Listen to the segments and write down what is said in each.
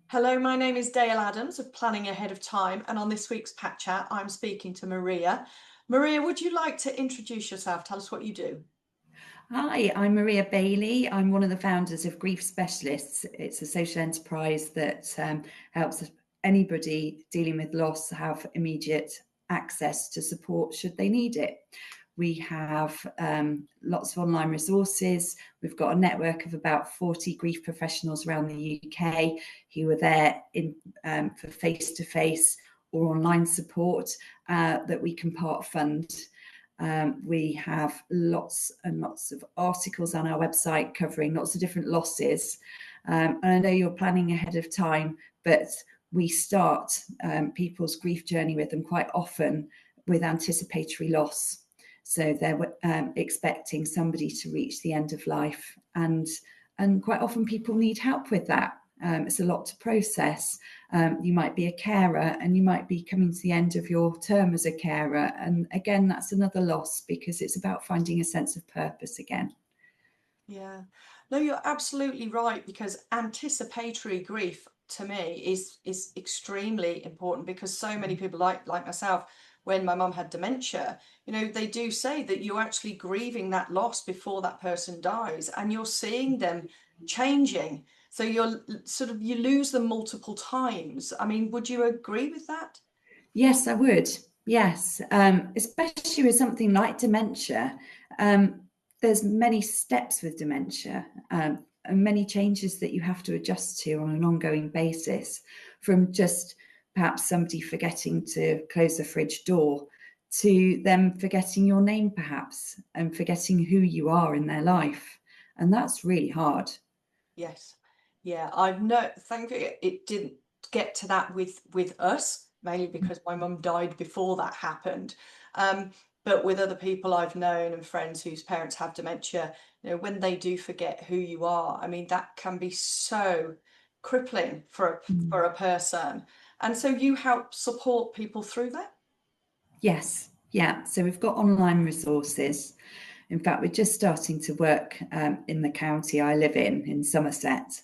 Hello, my name is Dale Adams of Planning Ahead of Time, and on this week's Pat Chat, I'm speaking to Maria. Maria, would you like to introduce yourself? Tell us what you do. Hi, I'm Maria Bailey. I'm one of the founders of Grief Specialists. It's a social enterprise that helps anybody dealing with loss have immediate access to support should they need it. We have lots of online resources. We've got a network of about 40 grief professionals around the UK who are there for face-to-face or online support that we can part fund. We have lots and lots of articles on our website covering lots of different losses. And I know you're planning ahead of time, but we start people's grief journey with them quite often with anticipatory loss. So they're expecting somebody to reach the end of life, and quite often people need help with that. It's a lot to process. You might be a carer and you might be coming to the end of your term as a carer. And again, that's another loss because it's about finding a sense of purpose again. Yeah, no, you're absolutely right, because anticipatory grief to me is extremely important, because so many people like myself, when my mum had dementia, they do say that you're actually grieving that loss before that person dies, and you're seeing them changing. So you lose them multiple times. I mean, would you agree with that? Yes, I would. Yes, especially with something like dementia. There's many steps with dementia and many changes that you have to adjust to on an ongoing basis, from just perhaps somebody forgetting to close the fridge door to them forgetting your name perhaps and forgetting who you are in their life. And that's really hard. Yes. Yeah, I've no, thankfully it didn't get to that with us, mainly because my mum died before that happened. Um, but with other people I've known and friends whose parents have dementia, when they do forget who you are, I mean, that can be so crippling for a person. And so you help support people through that? Yes, yeah. So we've got online resources. In fact, we're just starting to work in the county I live in Somerset,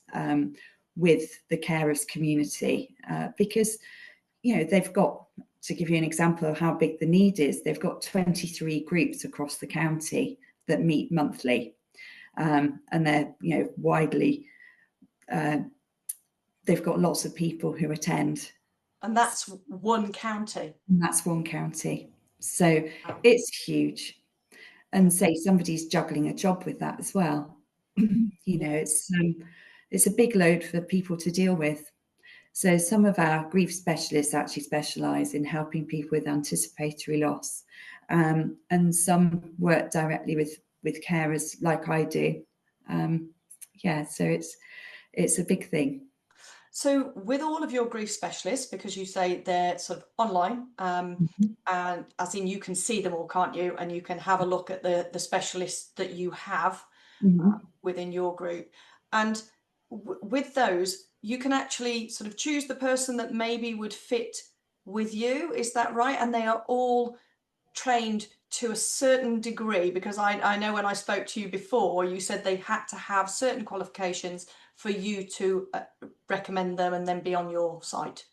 with the carers community because, they've got, to give you an example of how big the need is, they've got 23 groups across the county that meet monthly. And they're, widely, they've got lots of people who attend. And that's one county. And that's one county. So Wow. it's huge. Yeah. And say somebody's juggling a job with that as well. Yeah. It's a big load for people to deal with. So some of our grief specialists actually specialise in helping people with anticipatory loss, and some work directly with carers like I do. So it's a big thing. So with all of your grief specialists, because you say they're sort of online, Mhm. and as in you can see them all, can't you? And you can have a look at the specialists that you have Mhm. within your group. And with those, you can actually sort of choose the person that maybe would fit with you. Is that right? And they are all trained to a certain degree, because I know when I spoke to you before, you said they had to have certain qualifications for you to recommend them and then be on your site.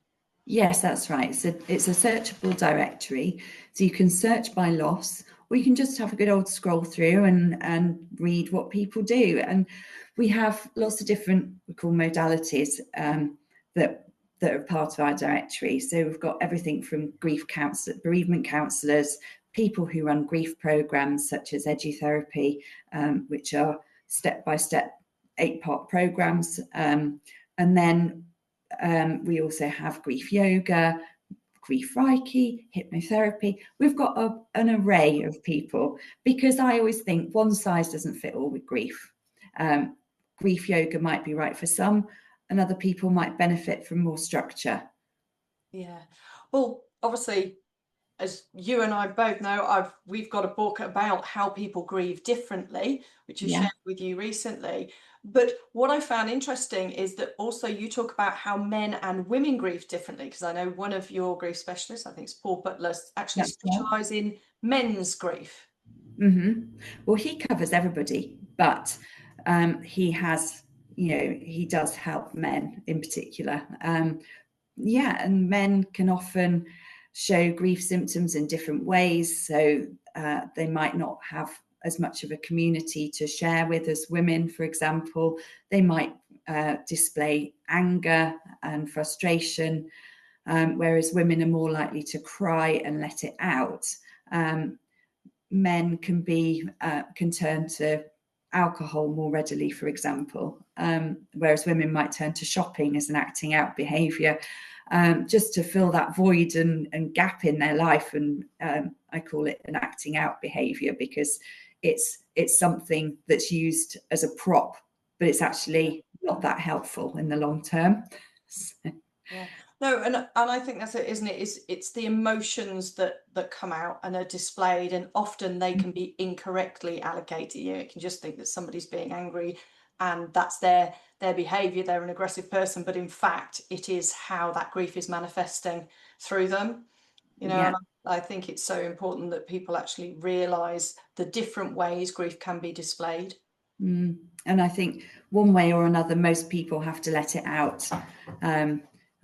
Yes, that's right. So it's a searchable directory. So you can search by loss, or you can just have a good old scroll through and read what people do. And we have lots of different, we call modalities, that are part of our directory. So we've got everything from grief counsellor, bereavement counsellors, people who run grief programs such as edutherapy, which are step-by-step 8-part programs. And then we also have grief yoga, grief reiki, hypnotherapy. We've got an array of people, because I always think one size doesn't fit all with grief. Grief yoga might be right for some, and other people might benefit from more structure. Yeah. Well, obviously, as you and I both know, we've got a book about how people grieve differently, which is Yeah, shared with you recently. But what I found interesting is that also you talk about how men and women grieve differently, because I know one of your grief specialists, I think it's Paul Butler, actually that's right. specialise in men's grief. Mm-hmm. Well, he covers everybody, but he has he does help men in particular. And men can often show grief symptoms in different ways. So they might not have as much of a community to share with as women, for example. They might display anger and frustration, whereas women are more likely to cry and let it out. Men can turn to alcohol more readily, for example, whereas women might turn to shopping as an acting out behaviour, just to fill that void and gap in their life. And I call it an acting out behaviour because it's something that's used as a prop, but it's actually not that helpful in the long term. Yeah. No, and I think that's it, isn't it? It's the emotions that come out and are displayed, and often they can be incorrectly allocated. You can just think that somebody's being angry and that's their behavior, they're an aggressive person, but in fact it is how that grief is manifesting through them. Yeah. And I think it's so important that people actually realize the different ways grief can be displayed. And I think one way or another, most people have to let it out.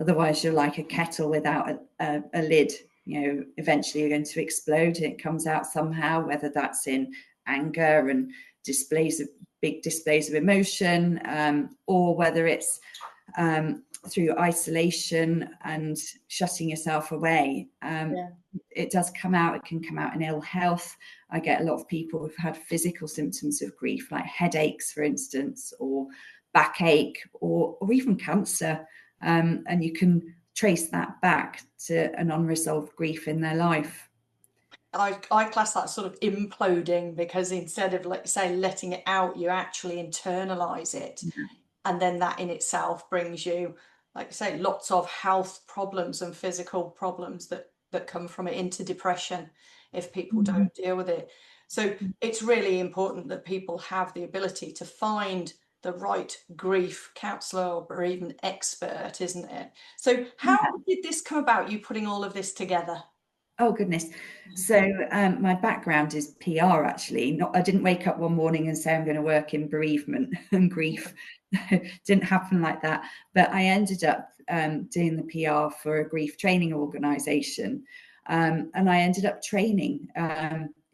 Otherwise, you're like a kettle without a lid. Eventually you're going to explode. It comes out somehow, whether that's in anger and big displays of emotion, or whether it's through isolation and shutting yourself away. It does come out. It can come out in ill health. I get a lot of people who've had physical symptoms of grief, like headaches, for instance, or backache, or even cancer. And you can trace that back to an unresolved grief in their life. I class that sort of imploding, because instead of, like say, letting it out, you actually internalize it. And then that in itself brings you, like I say, lots of health problems and physical problems that come from it, into depression if people don't deal with it. So it's really important that people have the ability to find the right grief counsellor or even expert, isn't it? So how did this come about, you putting all of this together? Oh, goodness. So my background is PR, actually. I didn't wake up one morning and say I'm going to work in bereavement and grief. Didn't happen like that. But I ended up doing the PR for a grief training organisation. And I ended up training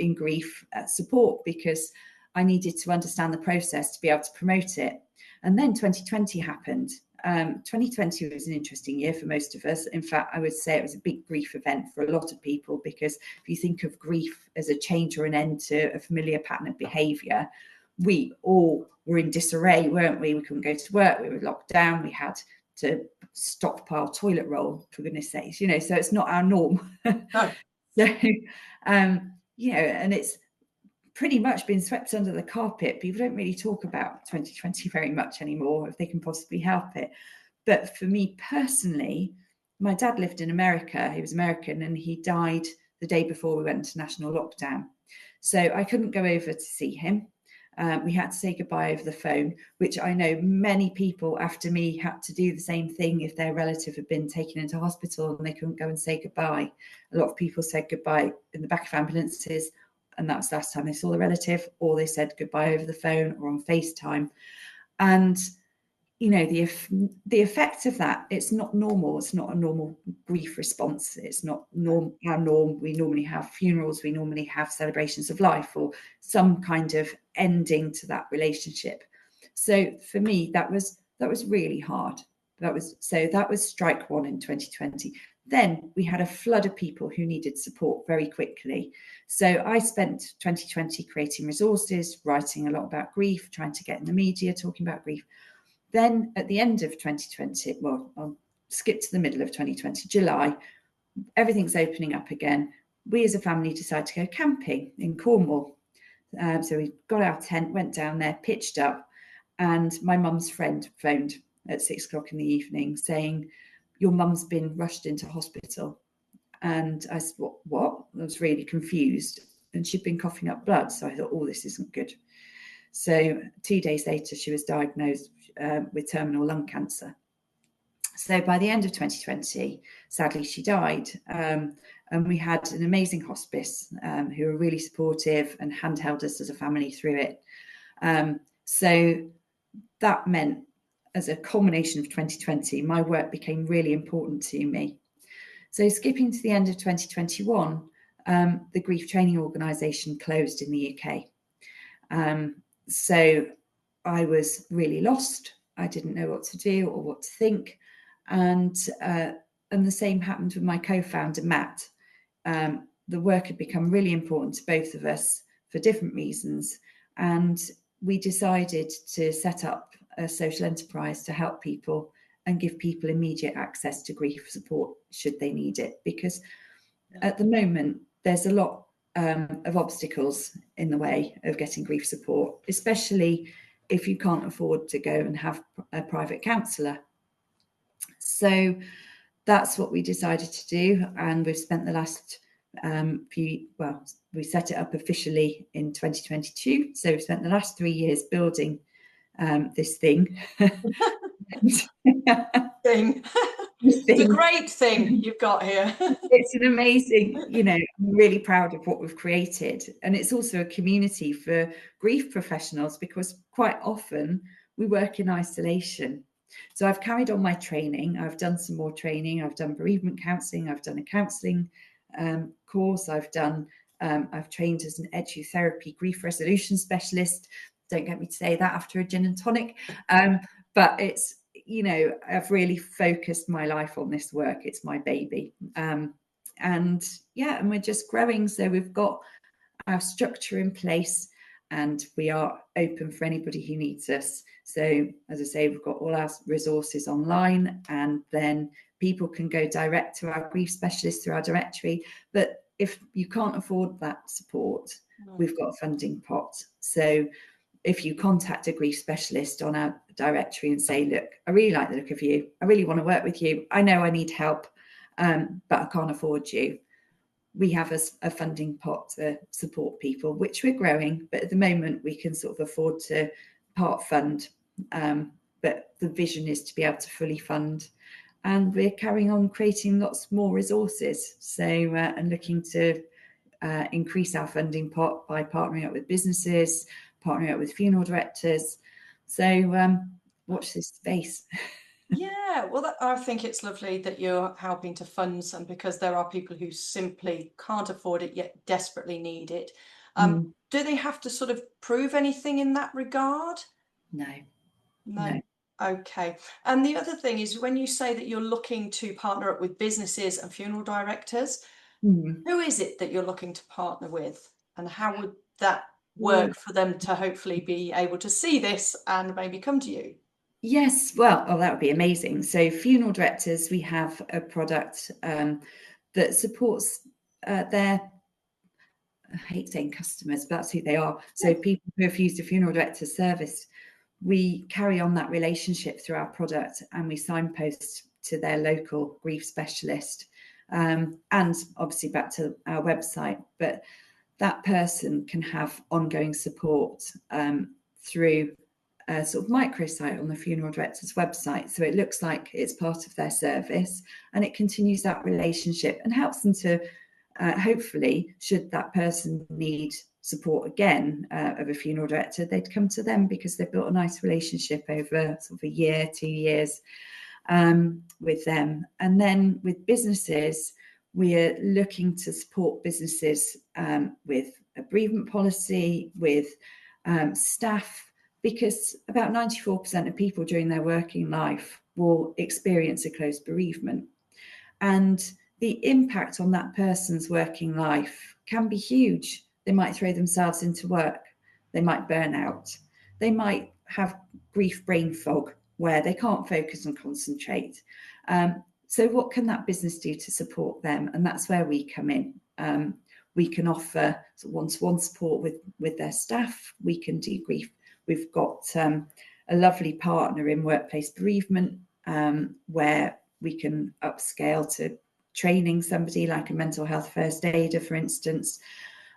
in grief support because I needed to understand the process to be able to promote it. And then 2020 happened. 2020 was an interesting year for most of us. In fact, I would say it was a big grief event for a lot of people, because if you think of grief as a change or an end to a familiar pattern of behaviour, we all were in disarray, weren't we? We couldn't go to work, we were locked down, we had to stockpile toilet roll, for goodness sakes, so it's not our norm. No. So, and it's pretty much been swept under the carpet. People don't really talk about 2020 very much anymore, if they can possibly help it. But for me personally, my dad lived in America. He was American, and he died the day before we went into national lockdown. So I couldn't go over to see him. We had to say goodbye over the phone, which I know many people after me had to do the same thing if their relative had been taken into hospital and they couldn't go and say goodbye. A lot of people said goodbye in the back of ambulances, and that was the last time they saw the relative, or they said goodbye over the phone or on FaceTime. And the effect of that, it's not normal. It's not a normal grief response. It's not our norm. We normally have funerals. We normally have celebrations of life, or some kind of ending to that relationship. So for me, that was really hard. That was strike one in 2020. Then we had a flood of people who needed support very quickly. So I spent 2020 creating resources, writing a lot about grief, trying to get in the media, talking about grief. Then at the end of 2020, well, I'll skip to the middle of 2020, July, everything's opening up again. We as a family decided to go camping in Cornwall. So we got our tent, went down there, pitched up, and my mum's friend phoned at 6 o'clock in the evening saying, "Your mum's been rushed into hospital." And I said, what? I was really confused. And she'd been coughing up blood. So I thought, oh, this isn't good. So 2 days later, she was diagnosed with terminal lung cancer. So by the end of 2020, sadly, she died. And we had an amazing hospice who were really supportive and handheld us as a family through it. So that meant as a culmination of 2020, my work became really important to me. So skipping to the end of 2021, the grief training organisation closed in the UK. So I was really lost. I didn't know what to do or what to think. And the same happened with my co-founder, Matt. The work had become really important to both of us for different reasons. And we decided to set up a social enterprise to help people and give people immediate access to grief support should they need it. Because at the moment, there's a lot of obstacles in the way of getting grief support, especially if you can't afford to go and have a private counsellor. So that's what we decided to do, and we've spent the last we set it up officially in 2022, so we've spent the last 3 years building this thing. Thing. It's a great thing you've got here. It's an amazing, I'm really proud of what we've created. And it's also a community for grief professionals, because quite often we work in isolation. So I've carried on my training. I've done some more training. I've done bereavement counselling. I've done a counselling course. I've trained as an edutherapy grief resolution specialist. Don't get me to say that after a gin and tonic. But it's, I've really focused my life on this work. It's my baby. And we're just growing. So we've got our structure in place, and we are open for anybody who needs us. So as I say, we've got all our resources online, and then people can go direct to our grief specialist through our directory. But if you can't afford that support, we've got a funding pot. So if you contact a grief specialist on our directory and say, look, I really like the look of you, I really want to work with you, I know I need help, but I can't afford you, we have a funding pot to support people, which we're growing, but at the moment we can sort of afford to part fund, but the vision is to be able to fully fund. And we're carrying on creating lots more resources, so and looking to increase our funding pot by partnering up with businesses, partnering up with funeral directors. So watch this space. Yeah, well, I think it's lovely that you're helping to fund some, because there are people who simply can't afford it yet desperately need it. Do they have to sort of prove anything in that regard? No. Okay. And the other thing is, when you say that you're looking to partner up with businesses and funeral directors, who is it that you're looking to partner with, and how would that work for them to hopefully be able to see this and maybe come to you? Yes, well, that would be amazing. So funeral directors, we have a product that supports their, I hate saying customers, but that's who they are. So people who have used a funeral director service, we carry on that relationship through our product, and we signpost to their local grief specialist, and obviously back to our website. But that person can have ongoing support through a sort of microsite on the funeral director's website. So it looks like it's part of their service, and it continues that relationship and helps them to hopefully, should that person need support again of a funeral director, they'd come to them because they've built a nice relationship over sort of a year, 2 years with them. And then with businesses, we're looking to support businesses with a bereavement policy, with staff, because about 94% of people during their working life will experience a close bereavement. And the impact on that person's working life can be huge. They might throw themselves into work. They might burn out. They might have grief brain fog where they can't focus and concentrate. So what can that business do to support them? And that's where we come in. We can offer one-to-one support with their staff. We can do grief. We've got a lovely partner in workplace bereavement where we can upscale to training somebody like a mental health first aider, for instance.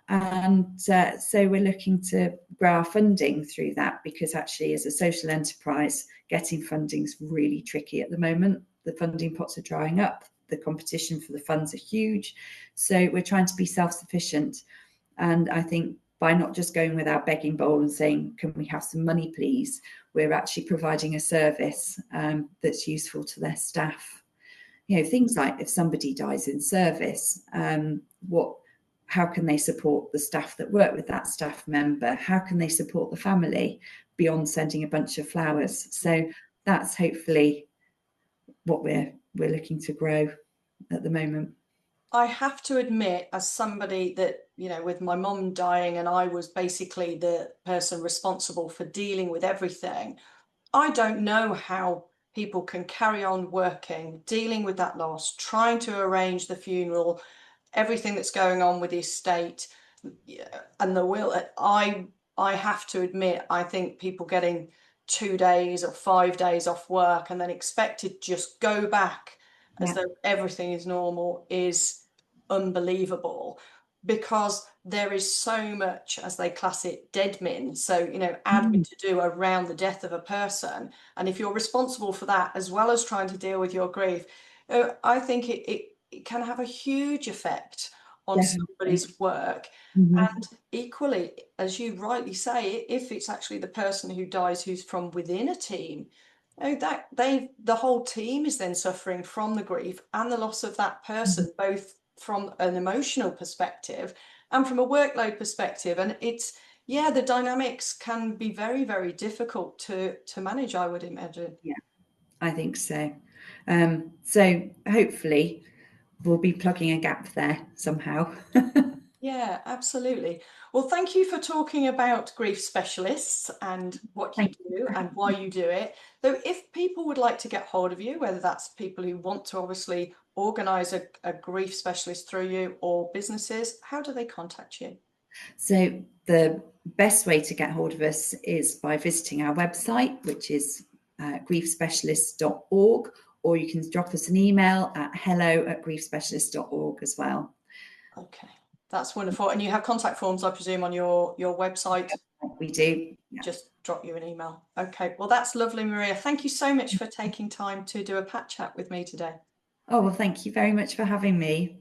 And so we're looking to grow our funding through that, because actually as a social enterprise, getting funding is really tricky at the moment. The funding pots are drying up. The competition for the funds are huge. So we're trying to be self-sufficient. And I think by not just going with our begging bowl and saying, can we have some money, please? We're actually providing a service that's useful to their staff. You know, things like if somebody dies in service, how can they support the staff that work with that staff member? How can they support the family beyond sending a bunch of flowers? So that's hopefully what we're looking to grow at the moment. I have to admit, as somebody that, you know, with my mum dying and I was basically the person responsible for dealing with everything, I don't know how people can carry on working, dealing with that loss, trying to arrange the funeral, everything that's going on with the estate and the will. I have to admit, I think people getting 2 days or 5 days off work and then expected to just go back as Yeah. though everything is normal is unbelievable, because there is so much, as they class it, deadmin. So, you know, admin to do around the death of a person. And if you're responsible for that, as well as trying to deal with your grief, I think it can have a huge effect on Definitely. somebody's work. Mm-hmm. And equally, as you rightly say, if it's actually the person who dies who's from within a team, that the whole team is then suffering from the grief and the loss of that person, both from an emotional perspective and from a workload perspective. And it's, yeah, the dynamics can be very, very difficult to manage, I would imagine. Yeah, I think so. So hopefully we'll be plugging a gap there somehow. Yeah, absolutely. Well, thank you for talking about grief specialists and what you Thank do and why you do it. So if people would like to get hold of you, whether that's people who want to obviously organise a grief specialist through you or businesses, how do they contact you? So the best way to get hold of us is by visiting our website, which is griefspecialist.org, or you can drop us an email at hello@griefspecialist.org as well. Okay, that's wonderful. And you have contact forms, I presume, on your website. We do. Yeah. Just drop you an email. Okay, well, that's lovely, Maria. Thank you so much for taking time to do a pat chat with me today. Oh, well, thank you very much for having me.